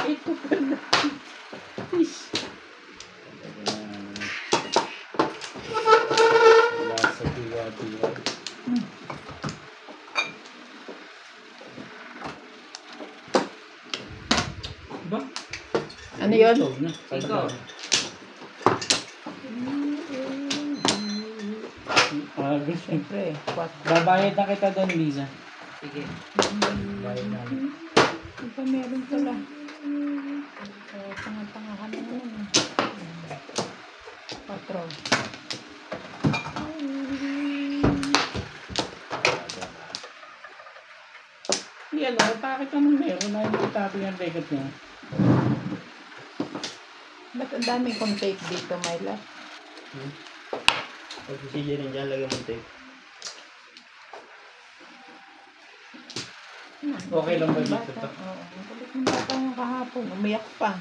Ito pala. Wala sa tiwa-tiwa. Ba? Ano yun? Ikaw. Siyempre. Babayad na kita doon, Lisa. Sige. Bayad na. Ito meron pala. Tanga-tanga ka na naman. 4. Yan o, bakit naman meron na hindi tabi ang record niya? Ba't ang daming kong tape dito, Myla? Pag sige rin dyan, lagyan mo tape. Okay lang ba dito to? Oo, kulit ng bata yung kahapon. Umiyak pa.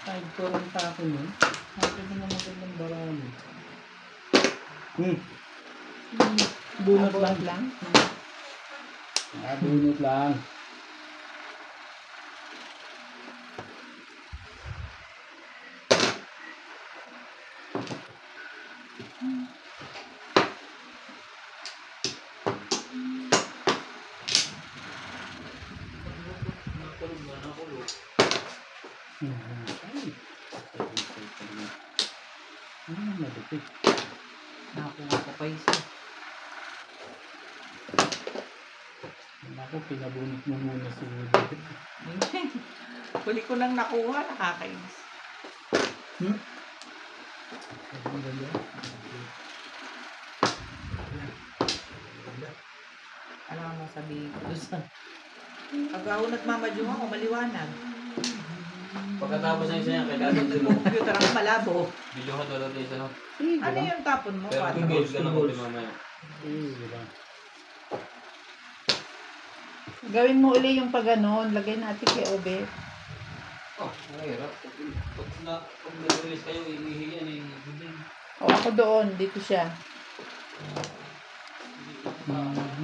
Side ko lang tapo nun. Bakit naman magandang barami? Bunot lang. Bunot lang. Malupit. Nakakuha ko pa isa. Ako, pinabunot mo muna sa ulo. Huli ko lang nakuha, nakakainis. Ang ganda. Alam mo sabihin ko sa pag-aon at mamadyo ako, maliwanag. Pagkatapos ng isa yan, kailangan Yung computer ako malabo. videohan wala tayo isa, no? Ano yung tapon mo? Pero Paano? tumigil ka na ko mamaya. Diba? Gawin mo uli yung pag-ganon. Lagay natin kay Obe. Oh, mahirap. Pag nag-release kayo, ihihiyan eh. O ako doon. Dito siya.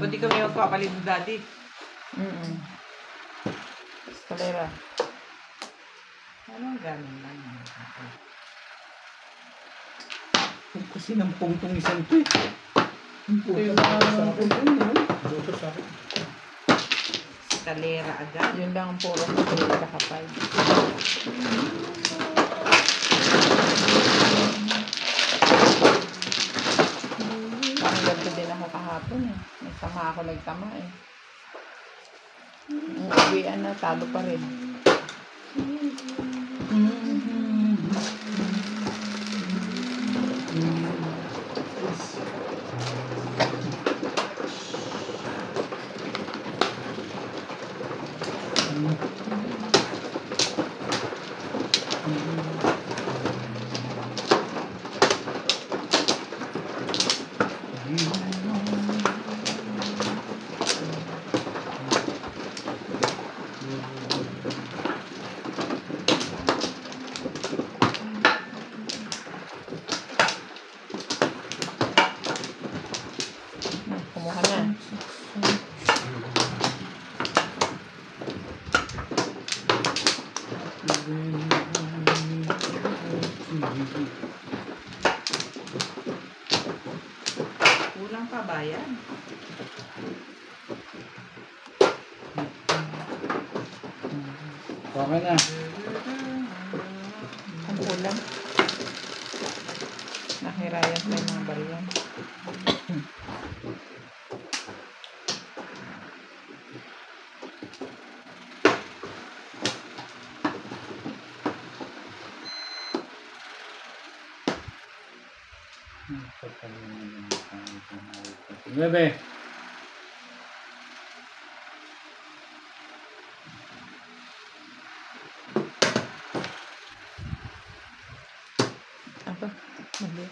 Pwede kami magpapalit ng daddy. Escalera. Ano ganun lang. Kasi ng pungtong isang to eh. Ang pungtong sa akin. Buto sa akin. Escalera agad. Yun lang ang puro ko. Hindi kakapay. Parang ganito din ako kahapon eh. May tama ako nagtama eh. Ang uwian na, talo pa rin. Kumuha na. Kulang pa ba yan? Okay na. Ang kulang. Nakirayan pa yung mga bariyan. Bebe. Apa? Mali.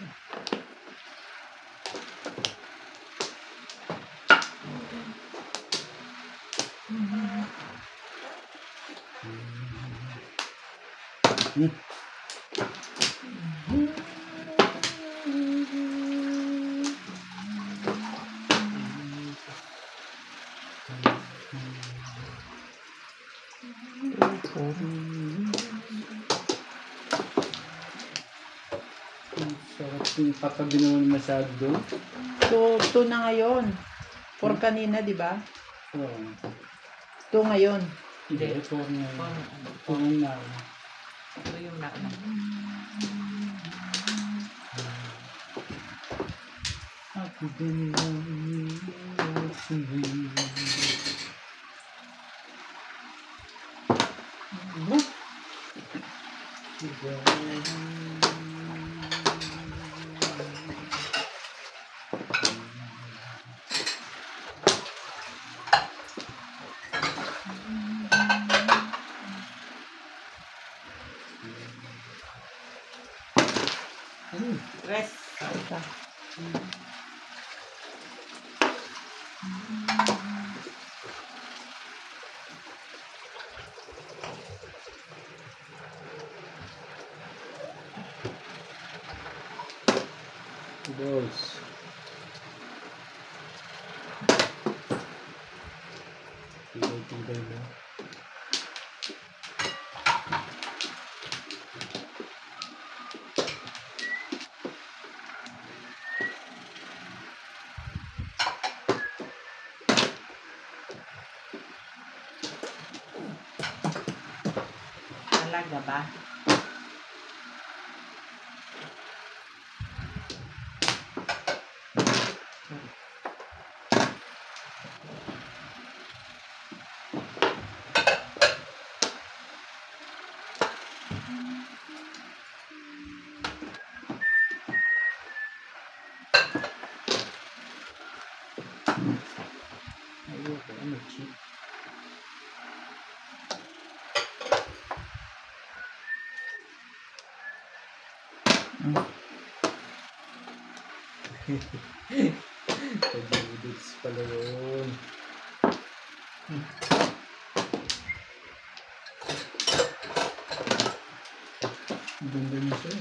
Sarap yung katabi naman masyado doon. So, 2 na ngayon. 4 kanina, di ba? Oo. 2 ngayon. Hindi, ito na. Ito na. Ito yung nauna. Ako din lang sabihin. Rest. Isa. Balls. Tibay na. Talaga ba? Ayoko, ano, cheap. Pag-udits pala yun. Ganda niya siya.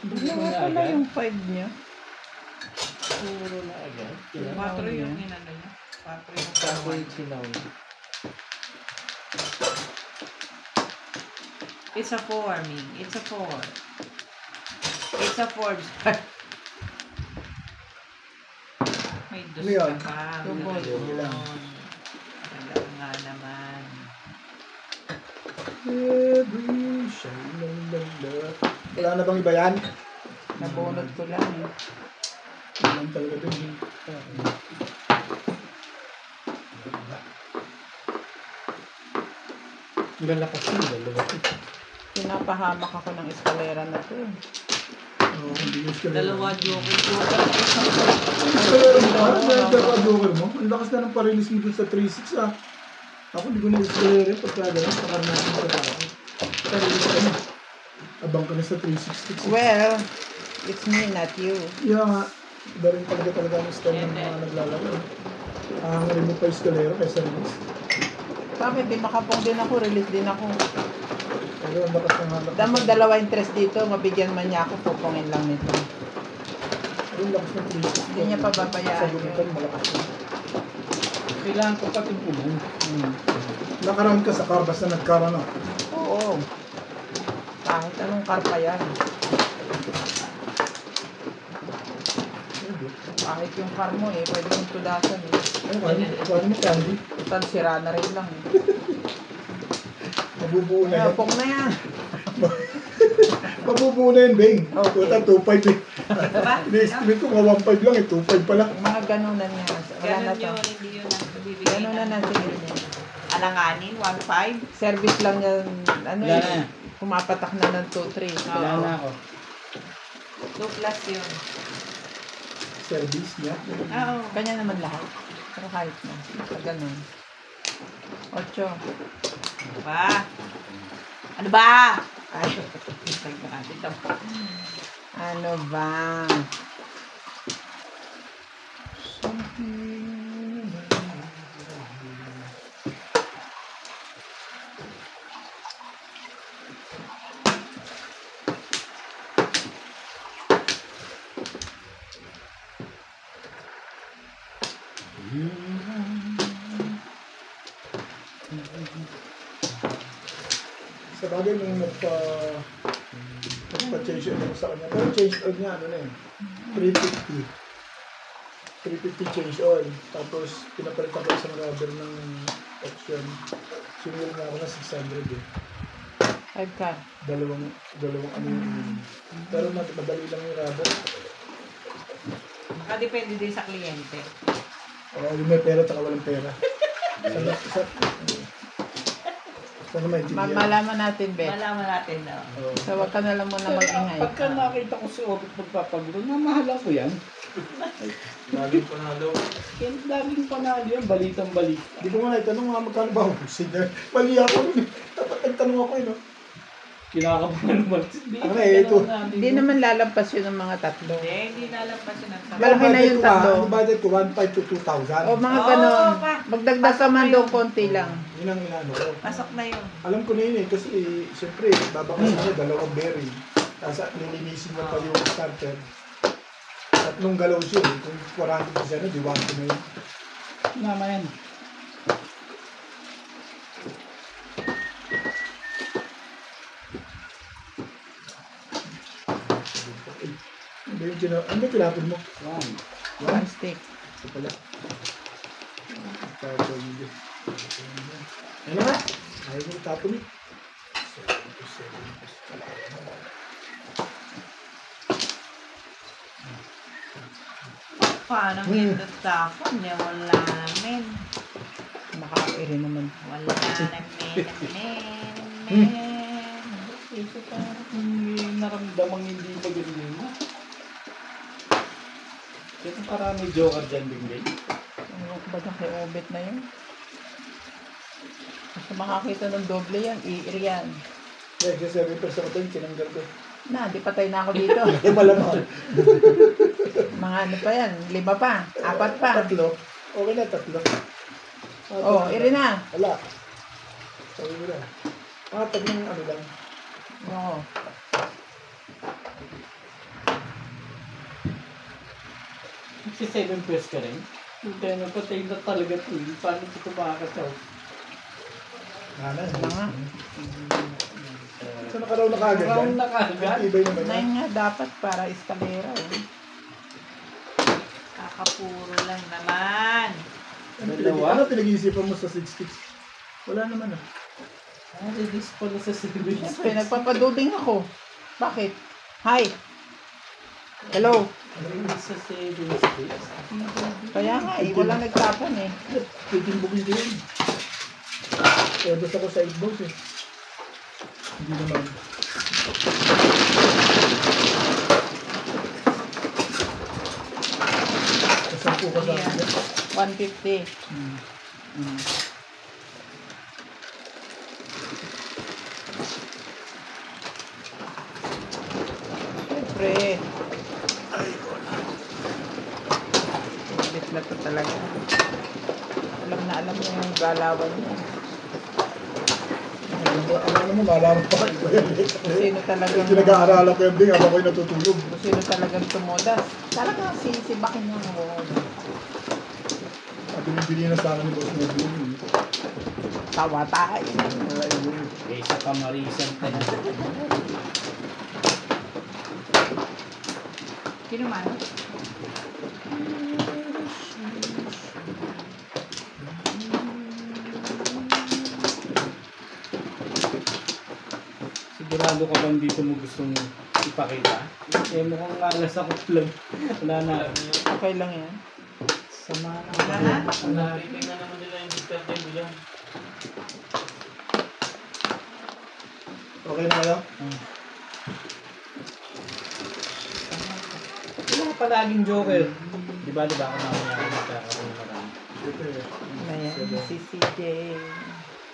Ano nga pala yung 5 niya? Puro na agad. 4 yung inano niya. 4 yung Kako kawan. yung sinaw. It's a 4, Ming. It's a 4. It's a 4. May dos Ano yun? ka pa. Tubol. Ganoon. Talaga nga naman. Every shine lala. Wala na bang iba yan? Nabunod ko lang eh. Wala talaga din. Ang lakas yun, dalawa ito. Pinapahamak ako ng eskalera na to eh. Oo, hindi yung eskalera. Dalawa joker. Eskalera mo ba? Nagkaka-joker mo? Ang lakas na ng parilis mo dun sa 3.6 ah. Ako hindi ko na eskalera pagka gano'n. Pakar natin sa tao. Parilis ka na. Abang ka na sa 360. Well, it's me, not you. Yeah nga. Iba rin talaga ang style ng mga naglalaro. Hangarin mo pa eskalera kaysa release. Bakit? Di makapong din ako, release din ako. Pero ang lakas ng halak. Dahil magdalawa interest dito, mabigyan man niya ako, pupungin lang nito. Pero ang lakas ng 360. Hindi niya pababayaan Sa gumitan, yun. malakas yun. Kailangan ko pati pulong. Nakaraan ka sa Carbas na nagkaroon na. Oo. Kahit anong karpa yan. Kahit yung car mo eh, pwede mong tudasan eh. Ano mo candy? Total, sira na rin lang eh. Mabubuo na Kaya yan. pong na yan. Mabubuo na yan, Beng. Okay. Total 2.5 eh. Ba? Ina-estimate ko nga 1.5 lang eh. 2.5 pala. Yung mga ganunan niya. Wala na Ganun to. yun, hindi yun ang bibigay Ganunan na sige niya. Alanganin, 1.5. Service lang yan. Ano Wala eh. na. Pumapatak na ng 2-3. Wala na ako. 2 plus yun. Service niya. Oo. Kanya naman lahat. Pero kahit na. Sa ganun. 8. Ba? Ano ba? Ay, Ito. ano ba? Sa bagay nung nagpa-change oil sa kanya. Pero change oil niya, ano na yun? 350. 350 change oil. Tapos, pinapalitan ko isang rubber ng option. Sinunod nga ako na 600 eh. 5K. Dalawang ano yun. Pero madali lang yung rubber. Nakadepende din sa kliyente. Yung may pera, tsaka walang pera. Sana maintindihan. Malaman natin, Beth. Malaman natin na. So, wag ka na lang muna mag-ingay. Pagka nakita ko si Obit magpapagulo, namahala ko yan. Laging panalo. Yan, laging panalo yan, balitang balik. Hindi ko nga naitanong nga magkano ba ako. Sige, mali ako. Dapat nagtanong ako yun. Kinakabahan naman. Ano eh, ito. Hindi naman lalampas yun ng mga tatlo. Hindi nalampas yun ang sabi. Malaki na yung tatlo. Ang budget ko, 1.5 to 2,000. O mga ganun. Magdagdag ka man doon, konti lang. Yun ang inano ko. Pasok na yun. Alam ko na yun eh, kasi siyempre, babakasan ko dalawang bearing. Tapos nilinisin mo pa yung starter. Tatlong galaw siya eh. Kung 40% di 1 na yun. Nama yan. Ano ba tinapon mo? Yan. One stick. Ito pala. Tapon yun. Ano nga? Ayaw mo tapon eh. Paano nindot tapon? Wala namin. Makakairi naman. Wala namin. Ito parang may naramdamang hindi magaling mo. Ito parang may joker dyan din. Ano ba na kay Obet na yun? Basta makakita ng doble yan, i-iriyan. Yeah, kasi 7% ko yun, tinanggal ko. Na, di patay na ako dito. Eh, malamang. Mga ano pa yan, 5 pa, 4 pa. 3. Okay na, 3. Oh, iri na. Wala. Sabi mo na. Tatlong ano lang. Oo. Si 7 pesos ka rin. Kaya napatay na talaga ito. Paano ito makakataw? Nana. Wala nga. So nakaraw na kagad yan. Round na kagad. Ibay naman yan. 9 nga dapat para eskalera. Kakapuro lang naman. Ano pinag-iisipan mo sa 6 sticks? Wala naman ah. Release pala sa 7 Siyempre, nagpapaduding ako. Bakit? Hi. Hello. Release sa 7 sticks. Kaya nga eh, walang nagtapon eh. Titimbugin ko yun. Kaya basta ko sa 8 balls eh. Hindi naman. Kasampu ka sa akin. 150. Siyempre. Ulit na to talaga. Alam mo yung galawan niya. Ano mo, malaman pa kayo ba yan eh. Kung sino talagang... Pinag-aaralan ko yung ding habang ako'y natutulog. Kung sino talagang tumudas. Talagang sisibakin niya ang wall. At binibili na sa akin ni Boss Nebulong. Tawa tayo. Eh, sa kamarisan tayo. Kinuman? Sigurado ka bang dito mo gustong ipakita? Eh, mukhang alas ako lang. Wala na. Okay lang yan. Sama na. Wala na? Titingnan naman nila yung discard table yan. Okay na kayo? Wala pa laging joker. Diba ako naman yan. Magkakaroon na lang. Siyempre. Ayan, si CJ.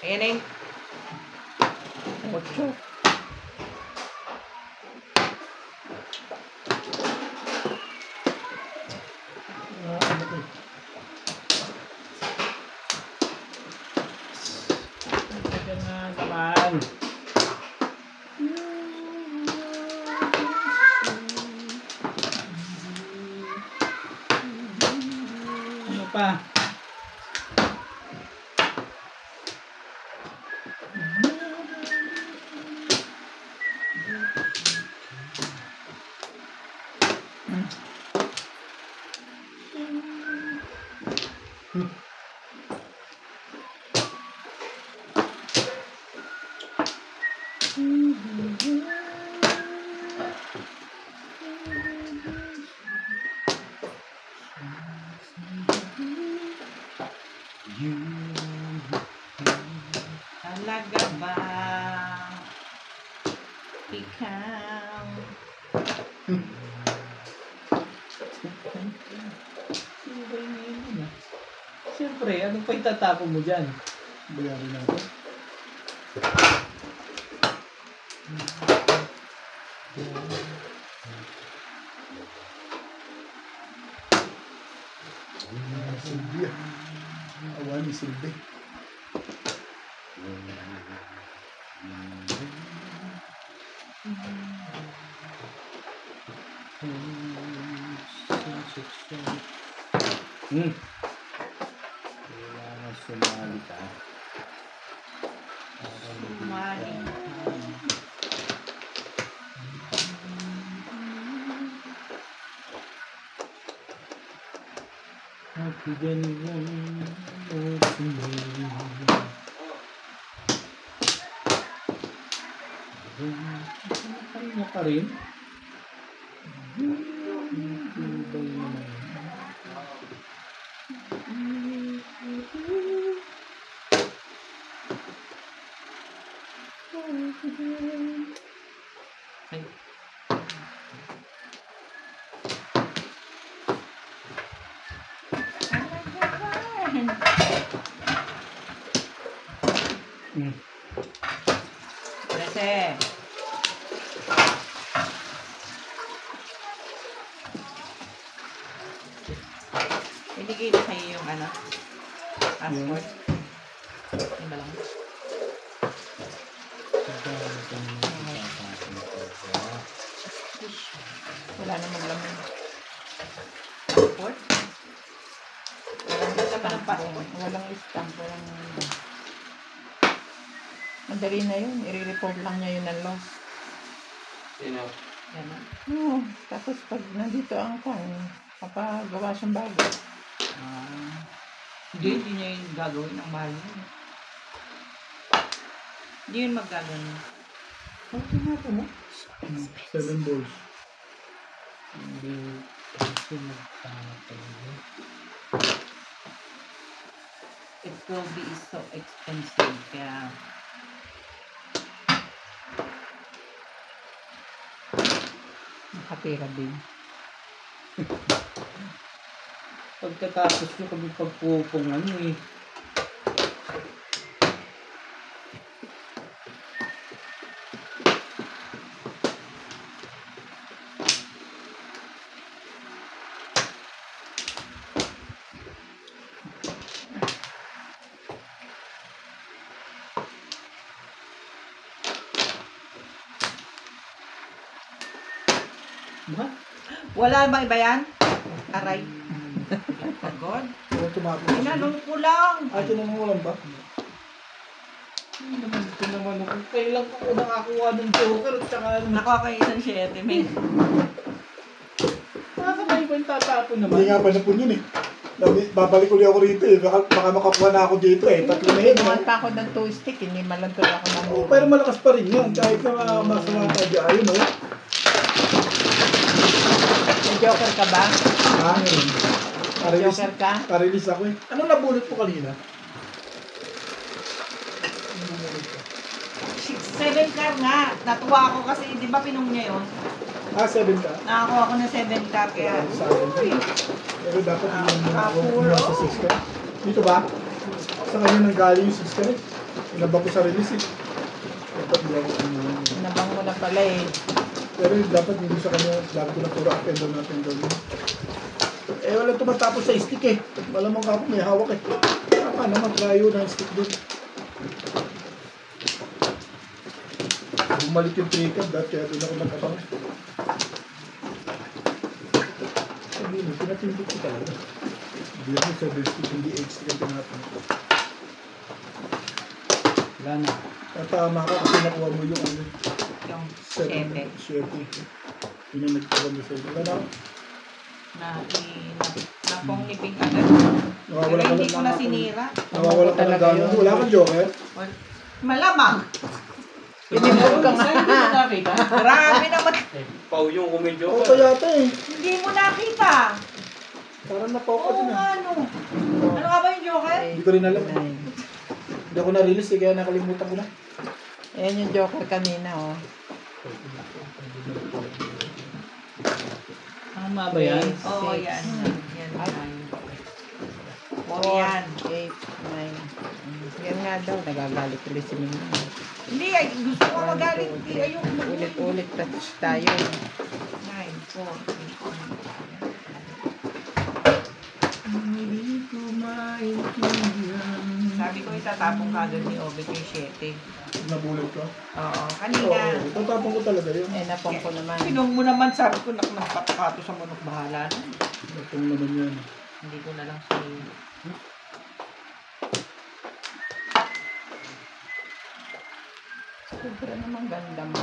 Ayan na yung 8. Ano ko eh. Teka nga naman. Ano pa? Talaga ba? Ikaw. Sino ba yung ngayon ah? Siyempre, ano pa itatapon mo dyan? Bayarin natin. Silbi ah. Awan ni Silbi. Kailangan sumali ka. Sumali. Happy ganyan. Kanya pa rin. Tibay naman. Ay. Kasi. Binigay na sa'yo yung ano? Passport. Iba lang. Wala namang laman. Passport? Walang laman ng passport. Walang stamp. Madali na yun. I-report lang niya yun ng loss. Sino? Yan na. Tapos pag nandito ang papagawa siyang bago. Hindi niya yung gagawin. Ang mahal niya. Hindi yun maggagawin. Ano tinapo mo? 7 balls. Hindi kasi magpapay. It will be so expensive. Kaya Nakatira din. Pagkatapos nyo kami pagpupungan eh. Ba? wala bang iba yan? Aray. Pagod. Kung tumapo. Tinanong ko lang. Ah, tinanong mo lang ba? Hindi naman ito naman ako. Kailan ko nakakuha ng joker at saka Nakakaisang 7, men. nakakabay ba yung tatapon naman? Hindi nga pa napun yun eh. Babalik ulit ako rito eh. Baka makakuha na ako dito eh. Tatlo na yun. Tuwan pa ako ng 2 stick. Hindi malantol ako ng Oh, pero malakas pa rin yan. Kahit na masama ka di ayun oh. May joker ka ba? Ha? Joker ka? Parilis ako eh. Ano nabulot mo kanina? 7 car nga. Natuwa ako kasi, di ba pinong niya yun? Ah, 7 ka? Nakakuha ko ng 7 car kaya. Sa akin. Pero dapat yung mga sa 6 ka. Dito ba? Sa kanya nang galing yung 6 ka eh. Inabang ko sa release eh. Dapat hindi ako Nabang mo na pala eh. pero dapat hindi sa kanya, dapat ko na puro up and down natin doon. Eh, walang tumatapos sa stick eh. Malamang ako may hawak eh. Saka naman, layo ng stick doon. Bumalik yung trigger, dahil kaya doon ako nagkatang. Sabihin mo, pinatindot ko talaga. Hindi ako sa stick, hindi 8 stick ang tinatin. Wala na. Tama ka kasi nakuha mo yung ano. Yung 7. 7. Yun ang nagkawa mo sa iyo. Wala Na pong niping agad. Nawawala Pero ka hindi lang ko na sinira. Nawawala ka ng Talaga gano'n. yun. Wala kang joker. Malamang. Inimog ka nga. Saan mo nakita? Grabe naman. Pau yung kumedyo Oo, ka. kaya ito eh. Hindi mo nakita. Parang napaw ka Oo din nga, ah. no. Ano nga ba yung Joker? Hindi ko rin alam. Hindi ako na-release eh, kaya nakalimutan ko na. Ayan yung Joker kanina, oh. Tama ba yan? Oo, Six. yan. Yan. Ay. Oo, yan. 8, 9. Yan nga daw, nagagalit ulit si Mimi. Hindi, ay, gusto ko magalit. Hindi, ayoko mag-ulit. Ulit-ulit touch tayo. 9, 4, Hindi ko maintindihan. Sabi ko itatapong kagad ni Obet yung 7. Nabulot ko. Oo, Oo, kanina. tatapon ko talaga yun. Eh, napong ko naman. Sinong mo naman, sabi ko, nakapatakato sa manok bahala na. Itong naman yan. Hindi ko na lang sabihin. Sobra naman ganda mo.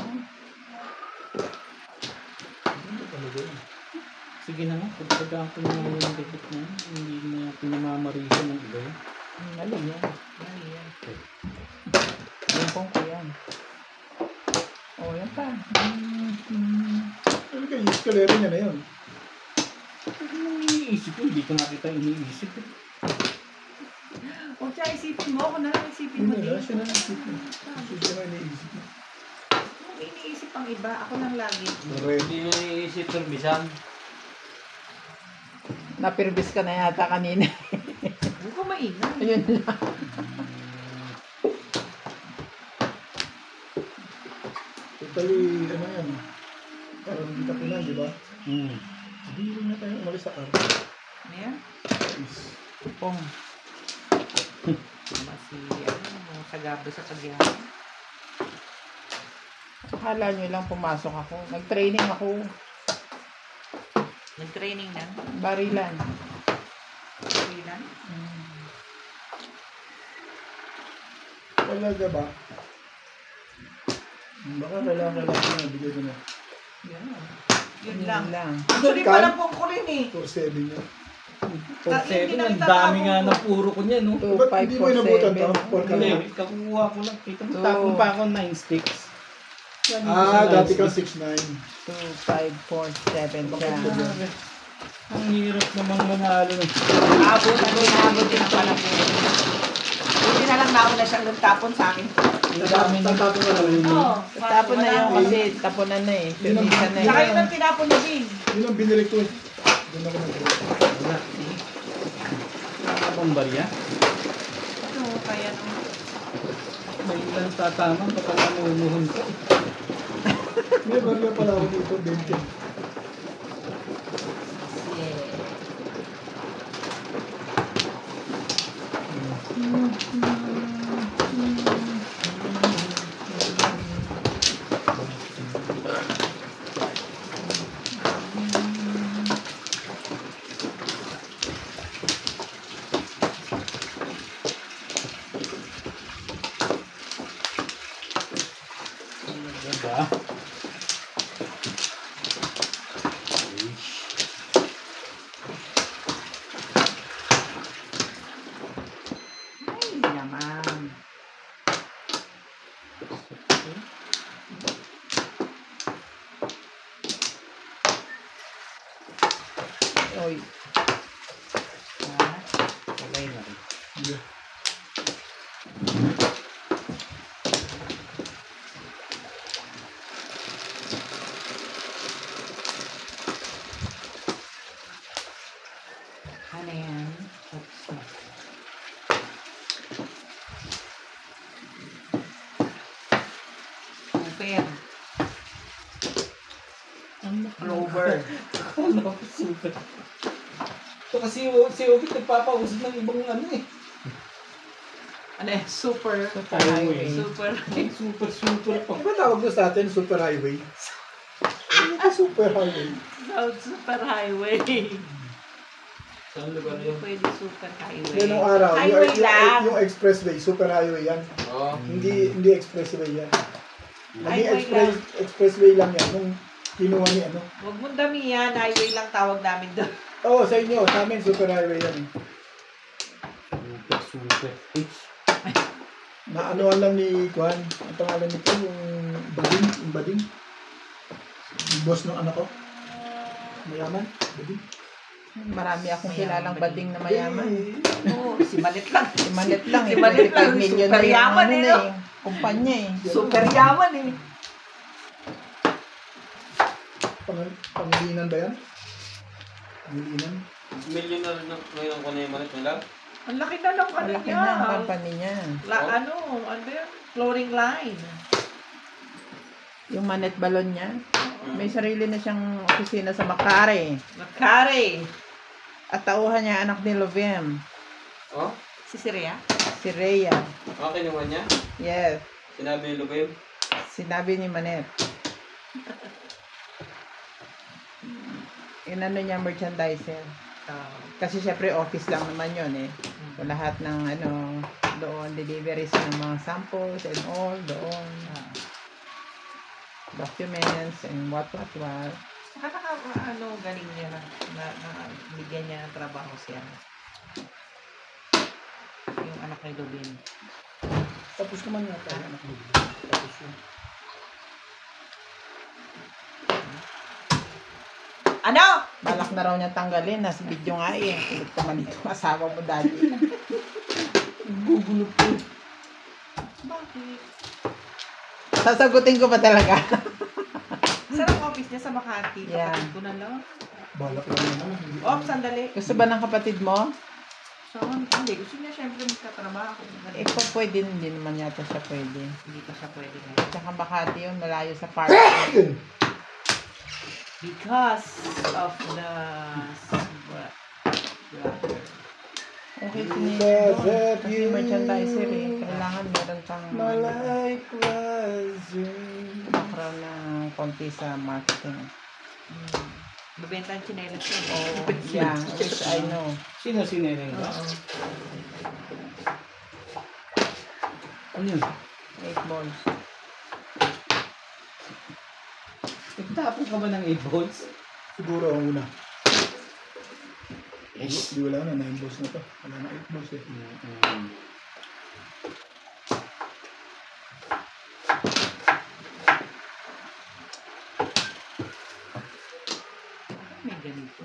Ano talaga yun? Sige na nga, pagkagaan ko na yung debit na yun. Hindi na pinamamarisa ng iba yun. Mali yan. Mali yan. Lumpong ko yan. Oh, yan pa. Ano kayo, escalera niya na yun. Ano iniisip ko? Hindi ko nakita iniisip ko. Huwag siya isipin mo, ako na lang isipin mo Hindi din. na, siya na isip mo. Siya na iniisip mo. Kung iniisip ang iba, ako lang lagi. Red. Hindi mo iisip ng bisan. Napirbis ka na yata kanina. Huwag ko maingay. Ayun lang. Totally, ano yan. Parang hindi ka pinan, di ba? Hmm. Hindi rin na tayo umalis sa car. Ano yan? Pong. Masi, ano, sagabo sa pagyahan. Akala nyo lang pumasok ako. Nag-training ako. Nag-training na. Barilan. Kailan? Talaga ba? Baka kailangan na bigay ko na. Yan. Yun lang. lang. Actually, Kan? palang pong kulin eh. 4-7 yan. For Ah, hindi 7, na ang itatapon dami nga ko. ng puro ko niya, no? 2, Ba't 5, hindi mo 4, inabutan 7. to? Or ka Hindi, na? kakuha ko lang. Kita mo, So, tapon pa ako 9 sticks. Yan, Ah, isa dati 9 ka sticks. 6-9. 2, 5, 4, 7 siya. Grabe. Ang hirap namang manalo. Abutan din, abutin ang palang kulin. Buti na lang nauna siyang nagtapon sa akin. Ang dami ng Tatapon ka na rin. Oo. Tapon na yung kasi tapunan na eh. Permisan na Saka eh. yun ang tinapon ni Bing. Yun ang binili ko eh. Doon ako nag-drop. Wala. Nakakabang barya. Ito, kaya nung... May ilang tatama kapag namumuhon ko. May barya pala ako dito, 20. Ganda. Ay, naman. Oy. Okay na rin. Yeah. Ano yan? Super. Clover. Ano ko super. Ito kasi si Obit nagpapausap ng ibang ano eh. Ano yan? Super. Super highway. Super. Super pa. Ano ba tawag doon sa atin? Super highway? Ano ba super highway? South Super Highway. Saan lugar yun? Pwede Super Highway. Yan nung araw. Highway lang. Yung expressway, super highway yan. Oo. Hindi expressway yan. Naging Highway expressway lang yan nung kinuha ni ano. Huwag mong damihan. Highway lang tawag namin doon. Oo, sa inyo. Sa amin, super highway yan eh. Super. Naanoan lang ni Kwan. Ang pangalan nito, yung Bading. Yung boss ng anak ko. Mayaman. Bading. Marami akong kilalang bading na mayaman. Oo, si Malit lang. Si Malit lang. Si Malit lang, 25 million super na yung yaman ano eh, na no? eh. Kumpanya eh. Super yaman eh. Pangilinan ba yan? Pangilinan. Millionaire na ngayon ko na yung manit nila. Ang laki na lang ano Malaki niya. na ang company niya. Ano yun? Flooring line. Yung manet balon niya. May sarili na siyang opisina sa Makati. Makari. At tauhan niya anak ni Lovem. Oh? Si Siria? Si Rhea. Okay naman niya. Yes. Sinabi ni Lubim. Sinabi ni Manet. Inano niya merchandiser. Kasi syempre office lang naman yun eh. So, lahat ng ano, doon, deliveries ng mga samples and all, doon. Documents and what. Galing niya na bigyan niya ng trabaho siya. Yung anak ni Lubin. Tapos naman yata yung anak mo. Tapos yun. Ano? Balak na raw niya tanggalin. Nasa video nga eh. Kulit ka man ito. Asawa mo dati. Gugulo po. Bakit? Sasagutin ko pa talaga. Saan ang office niya sa Makati? Yeah. Kapatid ko na lang. Balak lang naman. Oh, sandali. Gusto ba ng kapatid mo? Saan? Hindi. Gusto niya syempre magkatrabaho. Eh kung pwede, hindi naman yata siya pwede. Hindi pa siya pwede ngayon. Tsaka Makati yun, malayo sa park. Because of the... Okay, sinigil doon. Kasi merchandiser eh. Kailangan meron kang My life was background na konti sa marketing. Bebenta ang chinelas yun. Oh, yeah, which I know. Sino sineneng ba? Oo. Ano yun? 8 balls. Nagtapos ka ba ng 8 volts? Siguro ang una. Yes. Di wala na, 9 balls na to. Wala na 8 balls eh. May ganito.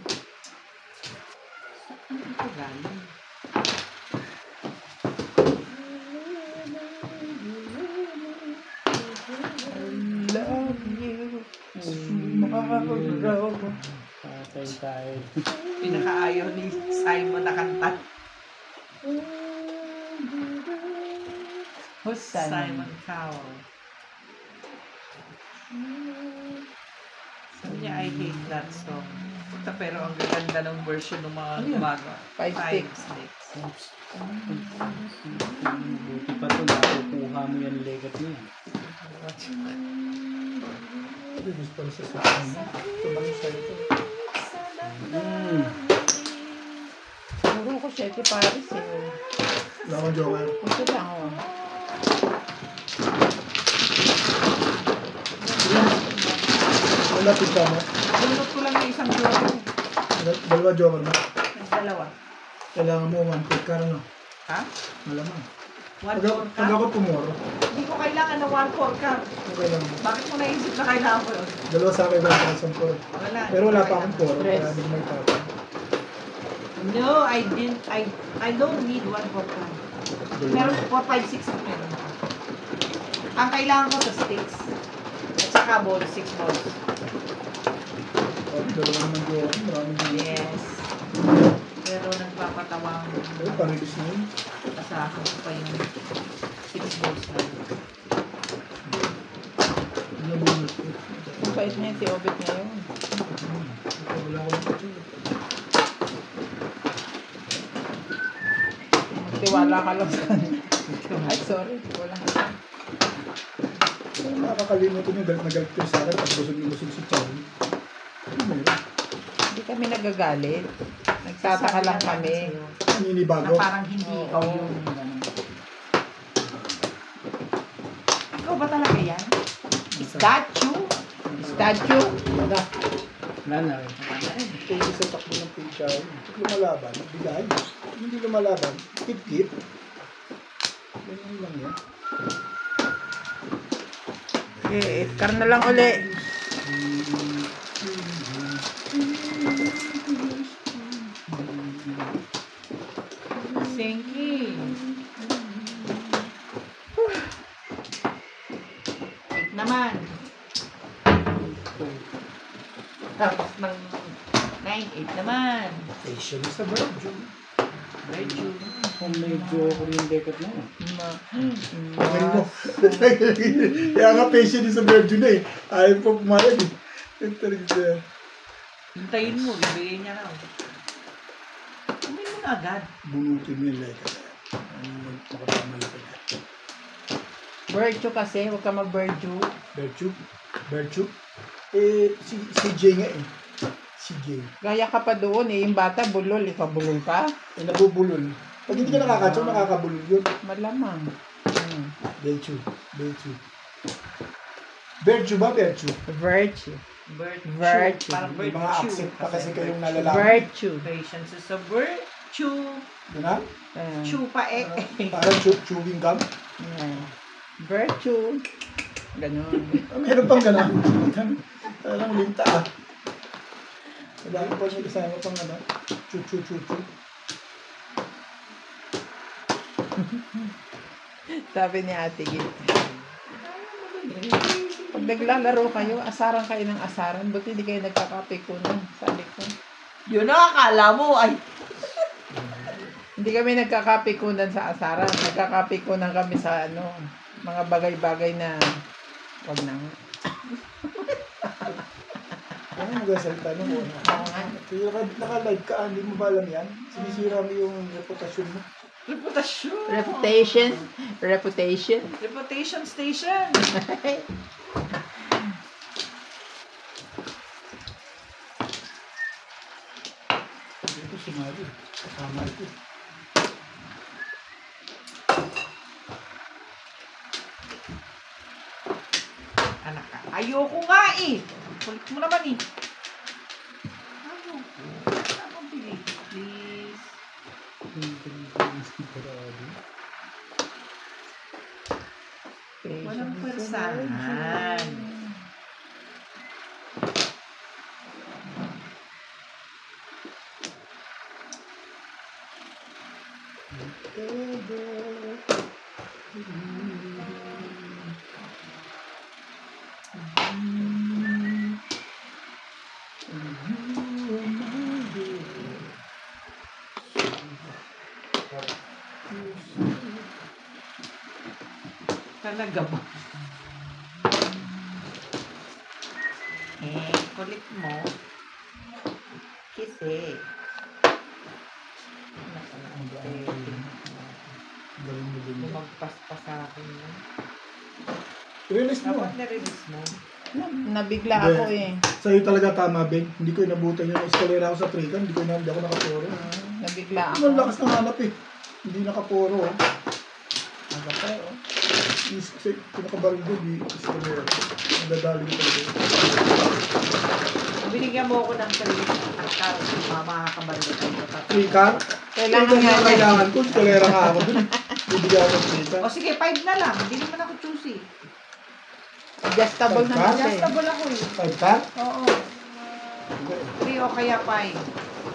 Saan ito galing? Love you. Tomorrow. Patay tayo. Pinakaayaw ni Simon na kanta. Who's Simon Cowell. Sabi niya, I hate that song. Pero ang ganda ng version ng mga gumagawa. 5 Five sticks. sticks. Buti pa ito, nakukuha mo yan legat niya. Gusto pala sa sakyan mo. Tumano sa'yo ito. Puro ko 7 pares eh. Wala akong joker. Gusto lang oh. Wala pizza mo. Bunot ko lang yung isang joke. Dalawa joker mo. Dalawa. Kailangan mo 1 pick ka no? Ha? Malamang. One Pag four pag cup? ako tumoro, Hindi ko kailangan ng 1/4 cup. okay lang mo. Bakit mo naisip na kailangan ko yun? Dalawa sa akin lang sa isang puro. Wala. Pero wala pa akong puro. Press. Kaya hindi may tapon. No, I didn't. I don't need 1/4 cup. Meron 4, 5, 6 ang meron ako. Ang kailangan ko sa sticks. At saka balls, 6 balls. Dalawa naman joker. Maraming hindi. Yes. Pero nagpapatawang Pero parilis na yun. kasama ko pa yung 6 balls na yun. Nabunod ko. Ang bait niya si Obet ngayon. Wala akong pizza. Magtiwala ka lang sa kanya. Ay, sorry. Wala ka. Pero nakakalimutan yung galit na galit ko sa akin. Pag busog si Charlie. Ano mo yun? Hindi kami nagagalit. Nagtataka lang kami. Na Naninibago. parang hindi ikaw yung ganun. Ikaw ba talaga yan? Statue? Statue? Wala. Wala na rin. Pwede sa takbo ng pizza. Pag lumalaban, bigay. Hindi lumalaban, kit-kit. Ganyan lang yan. Okay, car na lang uli. Singky. 8 naman. Tapos ng 9, 8 naman. Facial sa Virgil. Medyo. Kung medyo ako yung dekat na. Kamay mo. Kaya nga facial sa Virgil na eh. Ayaw po pumayag eh. Ito rin siya. Hintayin mo, bibigay niya raw. Kumain mo na agad. Bunutin mo yung leka. Ano makapamalaki na. Virtue kasi, huwag ka mag-virtue. Virtue? Eh, si Jay nga eh. Si Jay. Gaya ka pa doon eh, yung bata bulol, ikaw bulol ka? Eh, nabubulol. Pag hindi ka nakakatsaw, nakakabulol yun. Malamang. Virtue. Virtue ba? Virtue. Virtue. Virtue. Parang May virtue. mga accent pa kasi kayong nalalaman. Virtue. Patience is a virtue. Diba? Chew pa eh. Parang chewing gum. Virtue. Ganon. Meron pang gano'n. Parang linta ah. Wala ko pa siya kasama pang ano. Chu. Sabi ni Ate Gil. Pag naglalaro kayo, asaran kayo ng asaran. Buti hindi kayo nagkakapikunan. Sabi ko. Yun ang akala mo ay. Hindi kami nagkakapikunan sa asaran. Nagkakapikunan kami sa ano, mga bagay-bagay na wag na nga. Ano nagsasalita nung una? Kaya naka-live ka, hindi mo ba alam yan? Sinisira mo yung reputasyon mo. Reputasyon. Reputation. Reputation station. Ito si Mari. Kasama ito. Anak ka. Ayoko nga eh. Kulit mo naman eh. Ayoko. Anong bilis? Please. Walang persahan. Talaga ba? Kulit mo. Kasi. Lumagpas pa sa akin yun. Release mo. Dapat na-release mo. Nabigla ako eh. Sa'yo talaga tama, Ben. Hindi ko inabutan yung eskalera ako sa trikan. Hindi ako nakapuro. Nabigla ako. Ang lakas ng hanap eh. Hindi nakapuro. Nagapay oh. Pinakabaril doon, di eskalera. Nadadali ko talaga. Binigyan mo ako ng 3 car. Makakabaril tayo. Trikan? Kailangan nga yan. Kailangan ko. Eskalera nga ako doon. Bibigyan ako ng trikan. O sige, 5 na lang. Hindi naman ako choosy. Adjustable naman siya eh. Adjustable ako eh. 5 ka? Oo. 3 o kaya 5.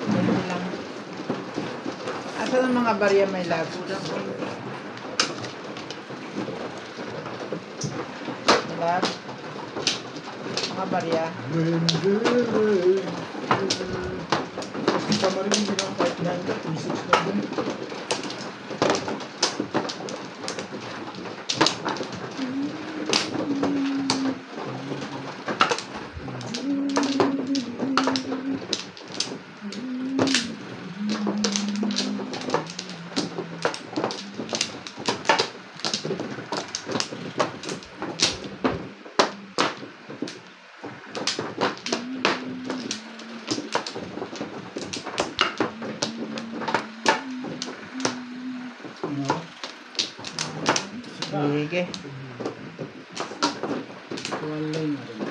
Ganun lang. Asan ang mga barya may love? Love? Mga barya? Tama rin yung ginang 5-9 ka, 3-6 na din. Sige. Walay na rin.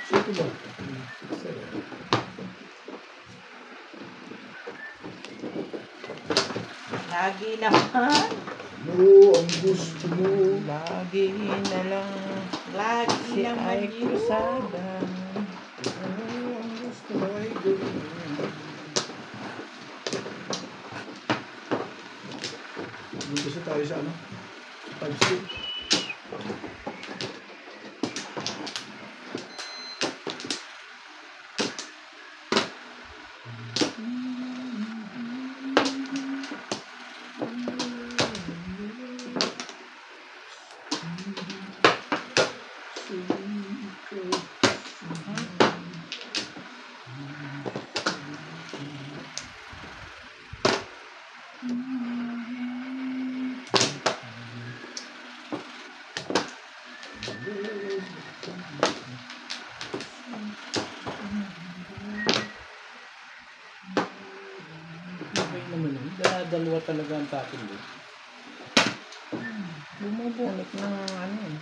Sige ba? Lagi naman. Ang gusto mo. Lagi na lang Lagi si naman ay yun. krusada. Ang gusto mo ay gawin. Kasi tayo sa ano? 5-6. Okay naman yun. Dalawa talaga ang takin doon. Bumubunot ng ano eh.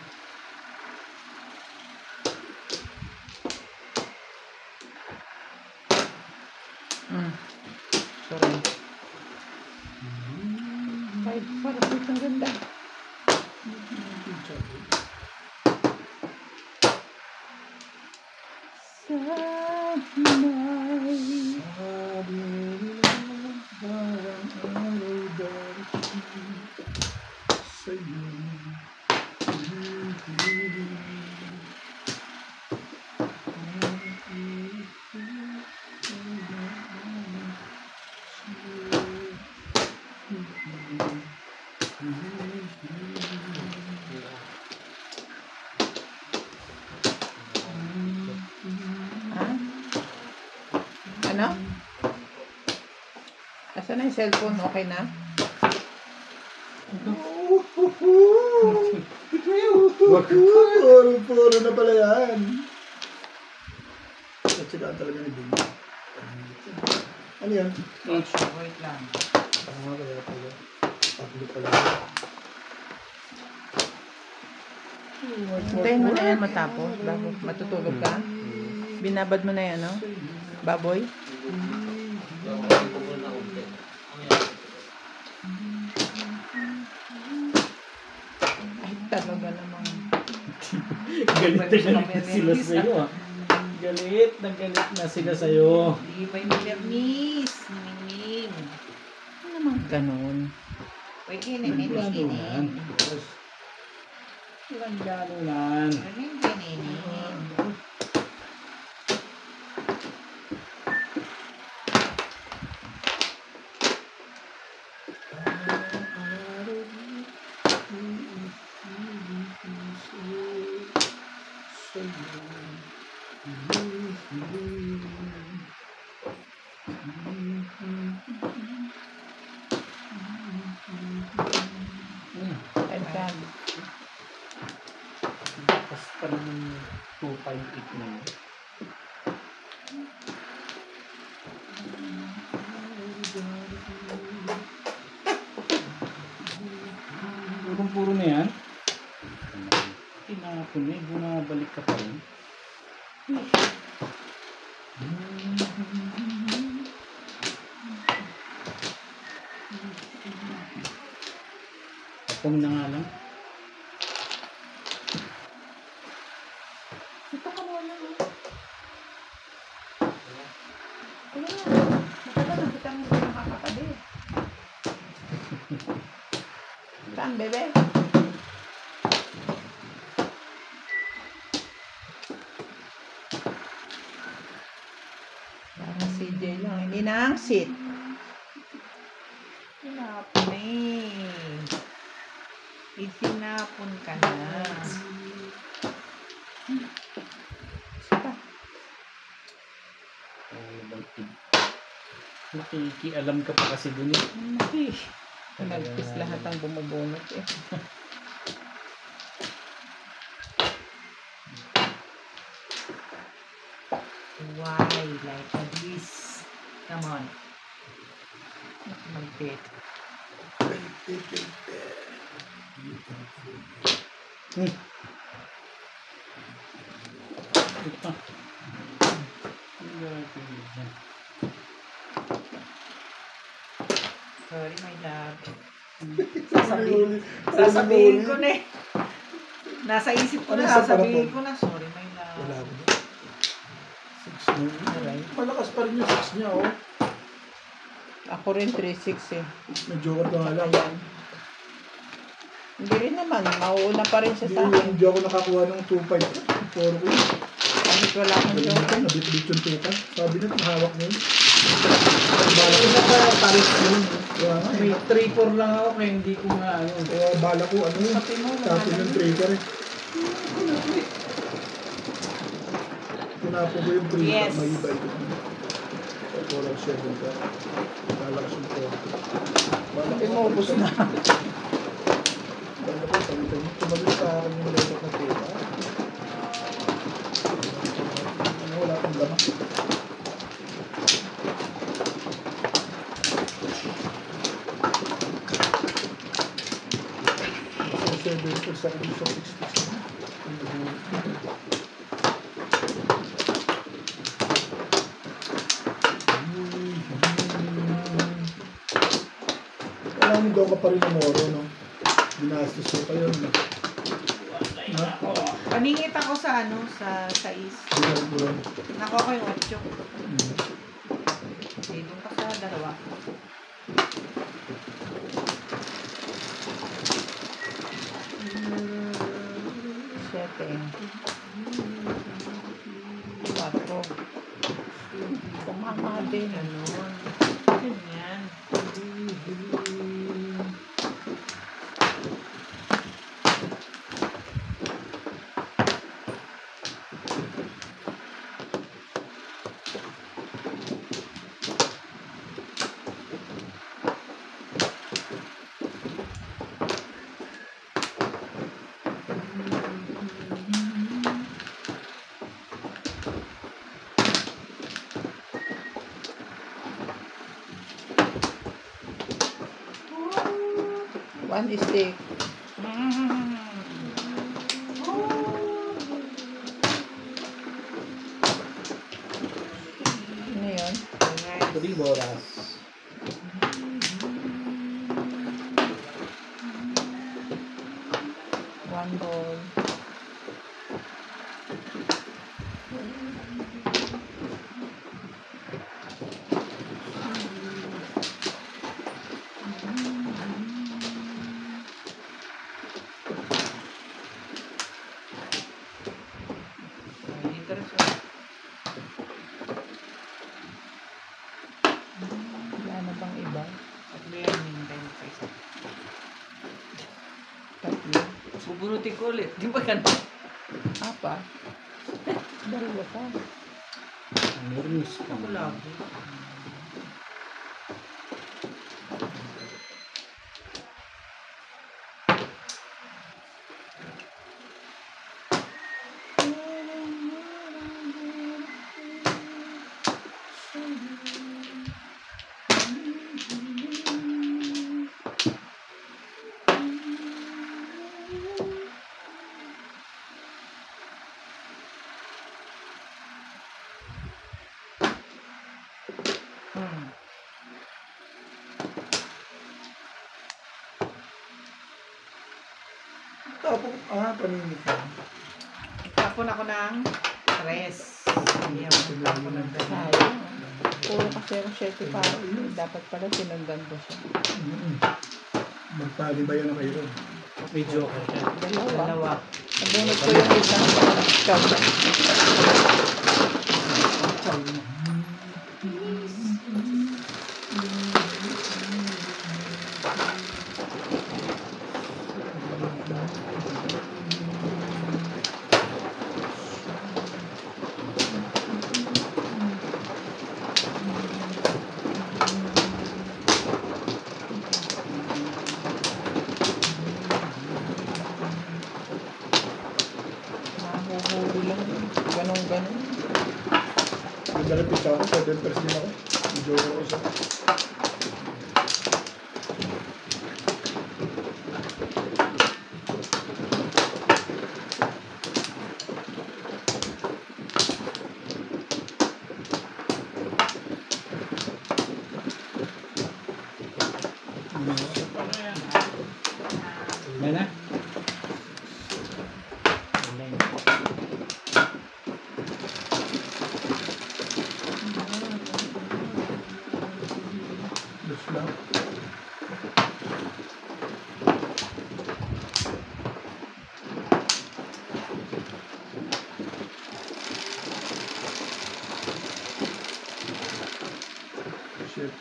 Sorry. Ay, parang ang ganda. Ano? Asan na yung cellphone? Okay na? Puro na pala yan. At sila talaga ni Bing. Ano yan? Wait lang. Kaya pala. Tatlo pala. Hintayin mo na yan matapos bago matutulog ka. Binabad mo na yan, no? Baboy? Ay, talaga namang. Galit na galit na sila sa'yo ah. Galit na sila sa'yo. Di ba yung Bernice? Mingming. Ano naman ganun? Pwede na Ganunan. Walang ganunan. Tapos pa naman 258 na yun. Purong-puro na yan. Tinapon na eh. Bumabalik ka pa rin. Tapong na nga lang. Ito ka muna. Ano nga? Matagal na kitang nakakapade. Saan, bebe? Parang CJ lang. Hindi na ang sit. Sinapon eh. Isinapon ka na. Nakikialam ka pa kasi dun eh. Nagpis lahat ang bumubunot eh. Why like this? Come on. Magpit. Ito. Ang gagawin dyan. Sorry, my love. Sasabihin. Sasabihin ko na eh. Nasa isip ko Ano na, sa sasabihin parapon? ko na. Sorry, my love. Wala ko. 6 na yun. Malakas pa rin yung 6 niya, oh. Ako rin 3.6 eh. Medyo ka nga lang. Ayan. Hindi rin naman. Mauuna pa rin siya sa akin. Hindi ako nakakuha ng 2.5. 4 ko. Kahit wala akong Galing joke. ako, nabit-bit yung 2.5. Sabi na, mahawak mo yun. Bala ko na pa, tarik mo yun. Kaya nga, May 3-4 lang ako kaya hindi ko nga ano. kaya bala ko, ano yun. Pati mo, Tapos yung trigger eh. Tinapo ko yung trigger. Yes. May iba ito. Ito lang 7 ka. Lalakas yung 4. Bala ko, Pinubos na. Bala ko, sabitan mo. Tumagal sa akin yung level na tira. Wala akong laman. Sa 7 ko sa akin sa 66. Wala mo daw ka pa rin ng oro, no? Binastos ko kayo, no? Ha? Paningit ako sa ano, sa is. Binastos. Nakuha ko yung 8. Okay, doon pa sa dalawa. Siyete. 4. Kumama din. Ganun. Ganyan. One stick. Ano yun? 3 boras. One ball. Dito rin siya. Wala na bang iba? Tatlo yan, hinintay mo pa isa. Tatlo. Bubunutin ko ulit. Di ba ganun? Apa? Dalawa pa. Nervous. Ako labo. Tapos, paninit ka. Tapon ako ng 3. Ayan, tapon ng 3. Sayang. Puro kasi ako 7 pa. Dapat pala sinundan ko siya. Magpali ba yan na kayo? May joker siya. Dalawa. Dalawa. Nabunod ko yung isang shot. Mahuhuli lang. Ganun-ganun. Nagdalapit ako, 7% ako. Medyo ako isa. Yan na. Looks lang. Shit.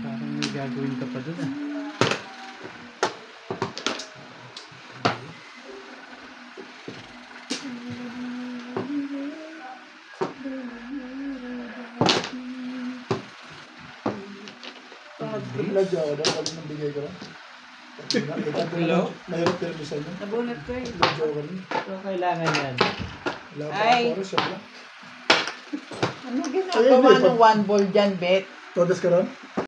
Parang may gagawin ka pa dun ah. Nag-vlog ako daw, pag nabigay ko lang. Hello? Mahirap permisan yun. Nabunot ko eh. Vlog ako rin. So, kailangan yan. Wala pa Ay. ako, siya lang. Ano ginagawa ng one ball dyan, Bet? Todas ka ron?